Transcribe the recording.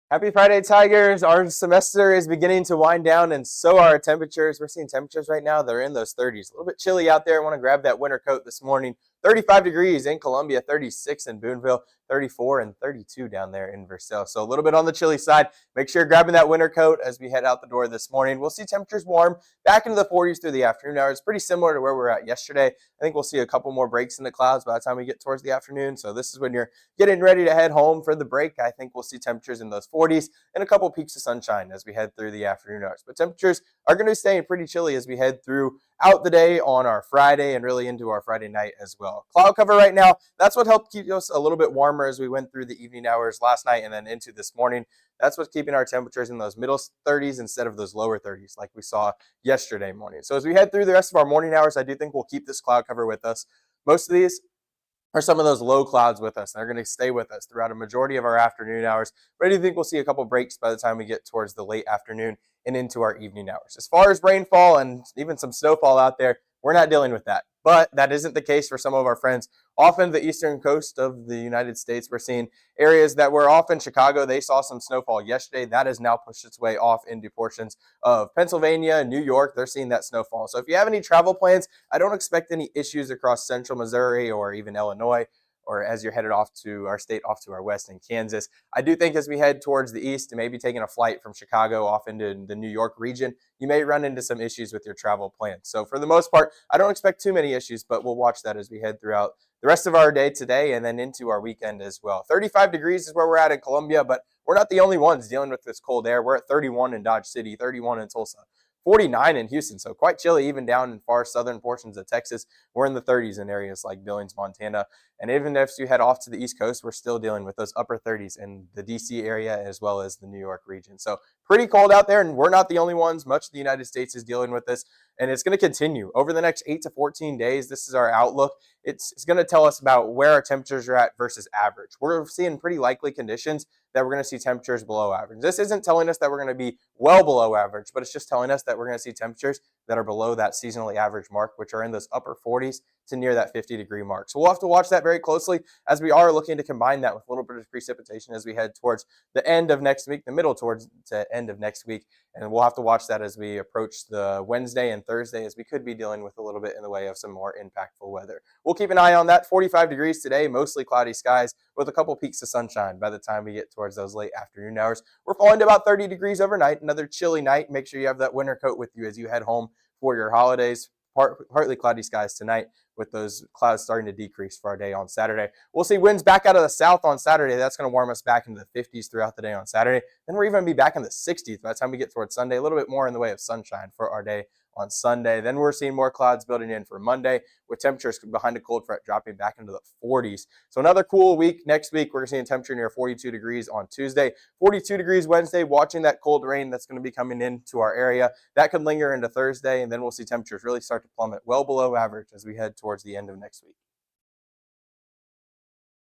Happy Friday, Tigers. Our semester is beginning to wind down, and so are our temperatures. We're seeing temperatures right now. They're in those 30s. A little bit chilly out there. I want to grab that winter coat this morning. 35 degrees in Columbia, 36 in Boonville, 34 and 32 down there in Versailles. So a little bit on the chilly side. Make sure you're grabbing that winter coat as we head out the door this morning. We'll see temperatures warm back into the 40s through the afternoon hours. Pretty similar to where we were at yesterday. I think we'll see a couple more breaks in the clouds by the time we get towards the afternoon. So this is when you're getting ready to head home for the break. I think we'll see temperatures in those 40s and a couple peaks of sunshine as we head through the afternoon hours. But temperatures are going to be staying pretty chilly as we head throughout the day on our Friday and really into our Friday night as well. Cloud cover right now, that's what helped keep us a little bit warmer as we went through the evening hours last night and then into this morning. That's what's keeping our temperatures in those middle 30s instead of those lower 30s like we saw yesterday morning. So as we head through the rest of our morning hours, I do think we'll keep this cloud cover with us. Most of these are some of those low clouds with us. They're going to stay with us throughout a majority of our afternoon hours. But I do think we'll see a couple breaks by the time we get towards the late afternoon and into our evening hours. As far as rainfall and even some snowfall out there, we're not dealing with that. But that isn't the case for some of our friends. Often the eastern coast of the United States, we're seeing areas that were off in Chicago. They saw some snowfall yesterday. That has now pushed its way off into portions of Pennsylvania and New York. They're seeing that snowfall. So if you have any travel plans, I don't expect any issues across central Missouri or even Illinois, or as you're headed off to our state, off to our west in Kansas. I do think as we head towards the east and maybe taking a flight from Chicago off into the New York region, you may run into some issues with your travel plans. So for the most part, I don't expect too many issues, but we'll watch that as we head throughout the rest of our day today and then into our weekend as well. 35 degrees is where we're at in Columbia, but we're not the only ones dealing with this cold air. We're at 31 in Dodge City, 31 in Tulsa, 49 in Houston, so quite chilly even down in far southern portions of Texas. We're in the 30s in areas like Billings, Montana. And even if you head off to the East Coast, we're still dealing with those upper 30s in the DC area as well as the New York region. So pretty cold out there, and we're not the only ones. Much of the United States is dealing with this, and it's going to continue over the next 8 to 14 days. This is our outlook. It's going to tell us about where our temperatures are at versus average. We're seeing pretty likely conditions that we're going to see temperatures below average. This isn't telling us that we're going to be well below average, but it's just telling us that we're going to see temperatures that are below that seasonally average mark, which are in those upper 40s to near that 50-degree mark. So we'll have to watch that very closely as we are looking to combine that with a little bit of precipitation as we head towards the end of next week, the middle towards the end of next week. And we'll have to watch that as we approach the Wednesday and Thursday, as we could be dealing with a little bit in the way of some more impactful weather. We'll keep an eye on that. 45 degrees today, mostly cloudy skies with a couple peaks of sunshine by the time we get towards those late afternoon hours. We're falling to about 30 degrees overnight, another chilly night. Make sure you have that winter coat with you as you head home for your holidays. Partly cloudy skies tonight with those clouds starting to decrease for our day on Saturday. We'll see winds back out of the south on Saturday. That's going to warm us back into the 50s throughout the day on Saturday. Then we're even going to be back in the 60s by the time we get towards Sunday. A little bit more in the way of sunshine for our day on Sunday. Then we're seeing more clouds building in for Monday with temperatures behind a cold front dropping back into the 40s. So another cool week. Next week, we're seeing temperature near 42 degrees on Tuesday, 42 degrees Wednesday, watching that cold rain that's going to be coming into our area. That could linger into Thursday, and then we'll see temperatures really start to plummet well below average as we head towards the end of next week.